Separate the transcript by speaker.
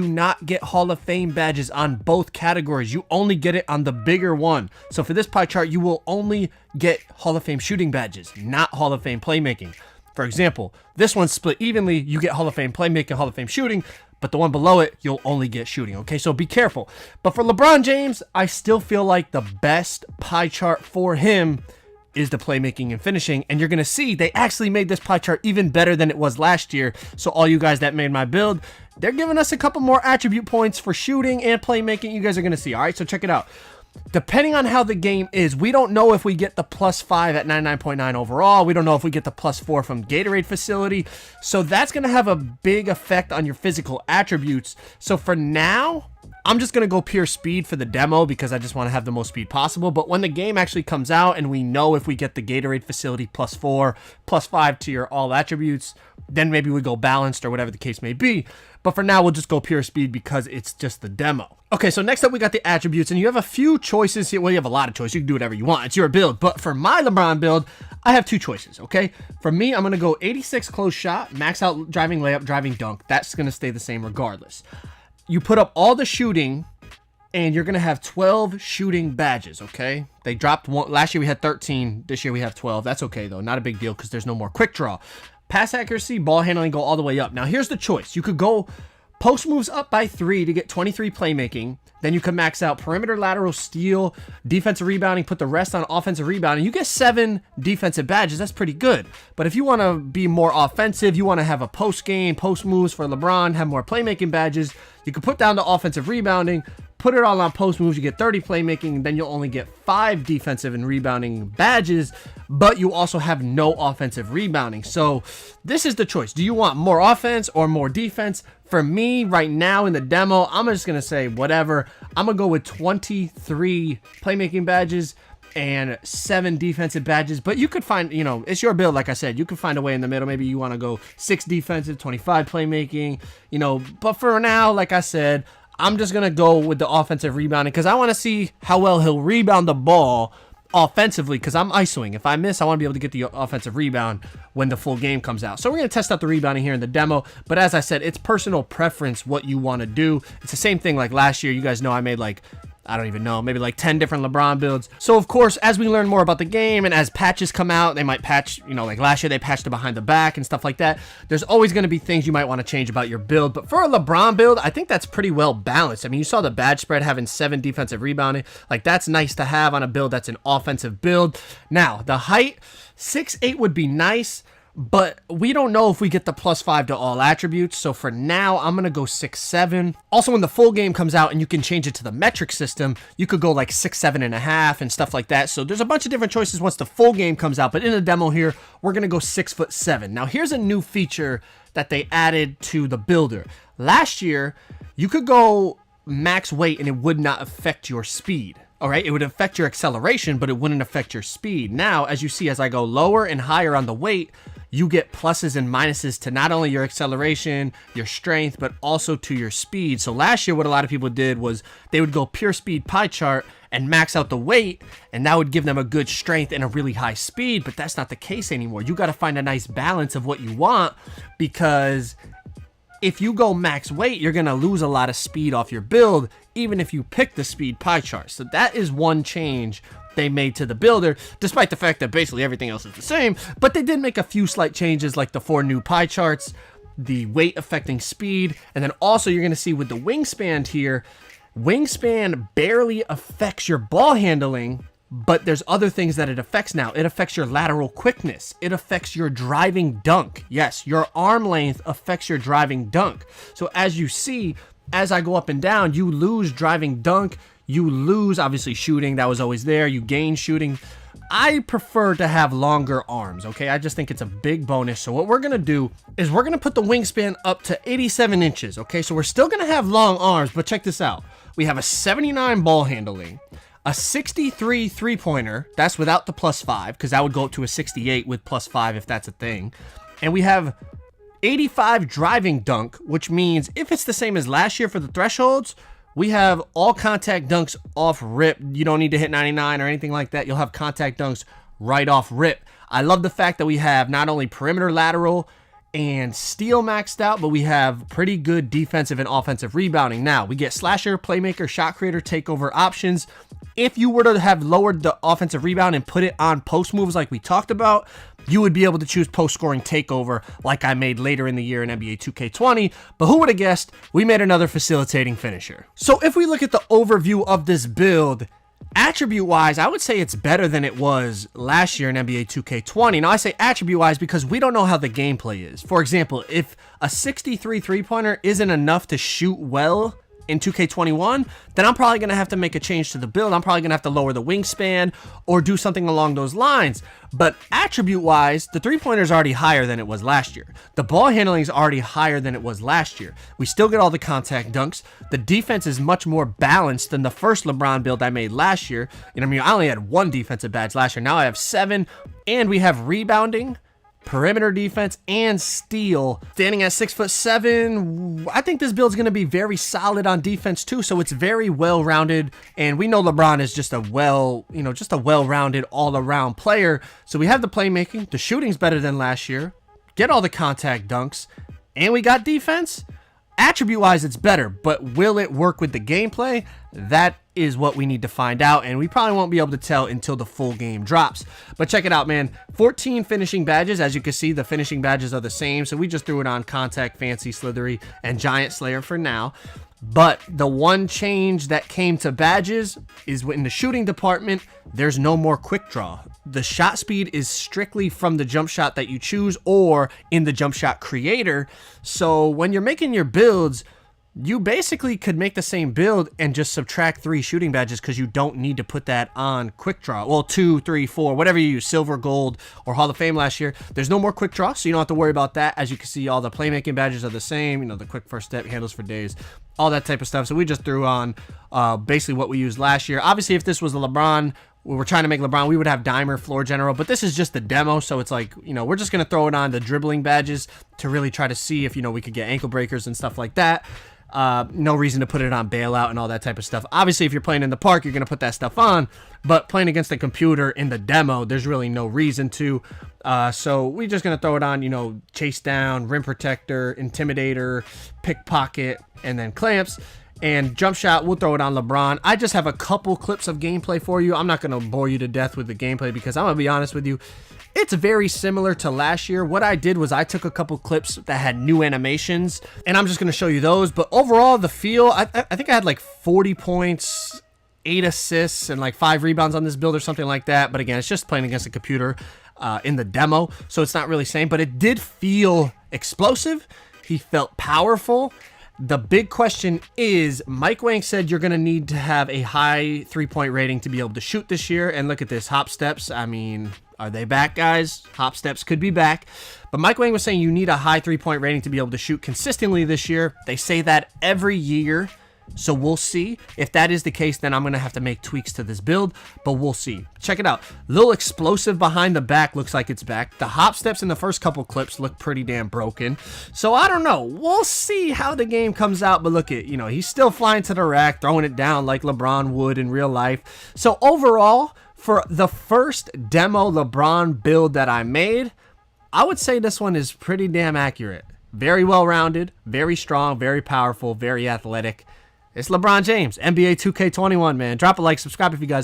Speaker 1: do not get Hall of Fame badges on both categories. You only get it on the bigger one. So for this pie chart, you will only get Hall of Fame shooting badges, not Hall of Fame playmaking. For example, this one's split evenly. You get Hall of Fame playmaking, Hall of Fame shooting, but the one below it, you'll only get shooting, okay? So be careful. But for LeBron James, I still feel like the best pie chart for him is the playmaking and finishing. And you're going to see they actually made this pie chart even better than it was last year. So all you guys that made my build, they're giving us a couple more attribute points for shooting and playmaking. You guys are going to see, all right? So check it out. Depending on how the game is, we don't know if we get the +5 at 99.9 overall. We don't know if we get the +4 from Gatorade facility. So that's going to have a big effect on your physical attributes. So for now, I'm just going to go pure speed for the demo because I just want to have the most speed possible. But when the game actually comes out and we know if we get the Gatorade facility +4, +5 to your all attributes, then maybe we go balanced or whatever the case may be. But for now, we'll just go pure speed because it's just the demo. Okay, so next up, we got the attributes, and you have a few choices here. Well, you have a lot of choices. You can do whatever you want. It's your build. But for my LeBron build, I have two choices, okay? For me, I'm going to go 86 close shot, max out driving layup, driving dunk. That's going to stay the same regardless. You put up all the shooting, and you're going to have 12 shooting badges, okay? They dropped one. Last year, we had 13. This year, we have 12. That's okay, though. Not a big deal because there's no more quick draw. Pass accuracy, ball handling, go all the way up. Now, here's the choice. You could go post moves up by 3 to get 23 playmaking. Then you can max out perimeter, lateral, steal, defensive rebounding, put the rest on offensive rebounding. You get 7 defensive badges. That's pretty good. But if you want to be more offensive, you want to have a post game, post moves for LeBron, have more playmaking badges, you can put down the offensive rebounding, put it all on post moves, you get 30 playmaking, and then you'll only get 5 defensive and rebounding badges, but you also have no offensive rebounding. So this is the choice. Do you want more offense or more defense? For me, right now in the demo, I'm just going to say whatever. I'm going to go with 23 playmaking badges and 7 defensive badges, but you could find, you know, it's your build. Like I said, you can find a way in the middle. Maybe you want to go 6 defensive, 25 playmaking, you know, but for now, like I said, I'm just going to go with the offensive rebounding because I want to see how well he'll rebound the ball offensively because I'm ISOing. If I miss, I want to be able to get the offensive rebound when the full game comes out. So we're going to test out the rebounding here in the demo. But as I said, it's personal preference what you want to do. It's the same thing like last year. You guys know I made like, I don't even know, maybe like 10 different LeBron builds. So of course, as we learn more about the game and as patches come out, they might patch, you know, like last year they patched the behind the back and stuff like that. There's always going to be things you might want to change about your build. But for a LeBron build, I think that's pretty well balanced. I mean, you saw the badge spread having 7 defensive rebounding. Like that's nice to have on a build that's an offensive build. Now, the height, 6'8" would be nice. But we don't know if we get the +5 to all attributes. So for now, I'm going to go 6'7". Also, when the full game comes out and you can change it to the metric system, you could go like 6'7.5" and stuff like that. So there's a bunch of different choices once the full game comes out. But in the demo here, we're going to go 6'7". Now, here's a new feature that they added to the builder. Last year, you could go max weight and it would not affect your speed. All right, it would affect your acceleration, but it wouldn't affect your speed. Now, as you see, as I go lower and higher on the weight, you get pluses and minuses to not only your acceleration, your strength, but also to your speed. So last year, what a lot of people did was they would go pure speed pie chart and max out the weight, and that would give them a good strength and a really high speed, but that's not the case anymore. You got to find a nice balance of what you want, because if you go max weight, you're going to lose a lot of speed off your build, even if you pick the speed pie chart. So that is one change they made to the builder, despite the fact that basically everything else is the same. But they did make a few slight changes, like the 4 new pie charts, the weight affecting speed, and then also you're going to see with the wingspan here, wingspan barely affects your ball handling, but there's other things that it affects now. It affects your lateral quickness. It affects your driving dunk. Yes, your arm length affects your driving dunk. So as you see, as I go up and down, you lose driving dunk. You lose, obviously, shooting. That was always there. You gain shooting. I prefer to have longer arms, okay? I just think it's a big bonus. So what we're going to do is we're going to put the wingspan up to 87 inches, okay? So we're still going to have long arms, but check this out. We have a 79 ball handling, a 63 three-pointer. That's without the +5, because that would go up to a 68 with +5 if that's a thing. And we have 85 driving dunk, which means if it's the same as last year for the thresholds, we have all contact dunks off rip. You don't need to hit 99 or anything like that. You'll have contact dunks right off rip. I love the fact that we have not only perimeter, lateral, and steal maxed out, but we have pretty good defensive and offensive rebounding. Now, we get slasher, playmaker, shot creator, takeover options. If you were to have lowered the offensive rebound and put it on post moves like we talked about, you would be able to choose post scoring takeover like I made later in the year in NBA 2K20, but who would have guessed we made another facilitating finisher. So if we look at the overview of this build, attribute-wise, I would say it's better than it was last year in NBA 2K20. Now, I say attribute-wise because we don't know how the gameplay is. For example, if a 63 three-pointer isn't enough to shoot well in 2K21, then I'm probably going to have to make a change to the build. I'm probably going to have to lower the wingspan or do something along those lines. But attribute-wise, the three-pointer is already higher than it was last year. The ball handling is already higher than it was last year. We still get all the contact dunks. The defense is much more balanced than the first LeBron build I made last year. I mean, I only had 1 defensive badge last year. Now I have 7, and we have rebounding, perimeter defense, and steal. Standing at 6'7", I think this build's going to be very solid on defense too. So it's very well-rounded, and we know LeBron is just a well-rounded all-around player. So we have the playmaking, the shooting's better than last year, get all the contact dunks, and we got defense. Attribute-wise, it's better, but will it work with the gameplay? That is what we need to find out, and we probably won't be able to tell until the full game drops. But check it out, man. 14 finishing badges. As you can see, the finishing badges are the same, so we just threw it on Contact, Fancy, Slithery, and Giant Slayer for now. But the one change that came to badges is in the shooting department, there's no more quick draw. The shot speed is strictly from the jump shot that you choose or in the jump shot creator. So when you're making your builds, you basically could make the same build and just subtract 3 shooting badges because you don't need to put that on quick draw. Well, 2, 3, 4, whatever you use, silver, gold, or Hall of Fame last year. There's no more quick draw, so you don't have to worry about that. As you can see, all the playmaking badges are the same. You know, the quick first step, handles for days, all that type of stuff. So we just threw on basically what we used last year. Obviously, if this was a LeBron, we were trying to make LeBron, we would have Dimer, Floor General, but this is just the demo, so it's like, you know, we're just going to throw it on the dribbling badges to really try to see if, you know, we could get ankle breakers and stuff like that. No reason to put it on bailout and all that type of stuff. Obviously, if you're playing in the park, you're going to put that stuff on, but playing against the computer in the demo, there's really no reason to. So we're just going to throw it on, you know, chase down, rim protector, intimidator, pickpocket, and then clamps. And jump shot, we'll throw it on LeBron. I just have a couple clips of gameplay for you. I'm not going to bore you to death with the gameplay because I'm going to be honest with you. It's very similar to last year. What I did was I took a couple clips that had new animations, and I'm just going to show you those. But overall, the feel, I think I had like 40 points, 8 assists, and like 5 rebounds on this build or something like that. But again, it's just playing against a computer in the demo, so it's not really same. But it did feel explosive. He felt powerful. The big question is, Mike Wang said you're going to need to have a high 3-point rating to be able to shoot this year. And look at this, hop steps. I mean, are they back, guys? Hop steps could be back. But Mike Wang was saying you need a high 3-point rating to be able to shoot consistently this year. They say that every year. So we'll see. If that is the case, then I'm going to have to make tweaks to this build, but we'll see. Check it out. Little explosive behind the back looks like it's back. The hop steps in the first couple clips look pretty damn broken. So I don't know. We'll see how the game comes out, but look at, you know, he's still flying to the rack, throwing it down like LeBron would in real life. So overall, for the first demo LeBron build that I made, I would say this one is pretty damn accurate. Very well-rounded, very strong, very powerful, very athletic. It's LeBron James, NBA 2K21, man. Drop a like, subscribe if you guys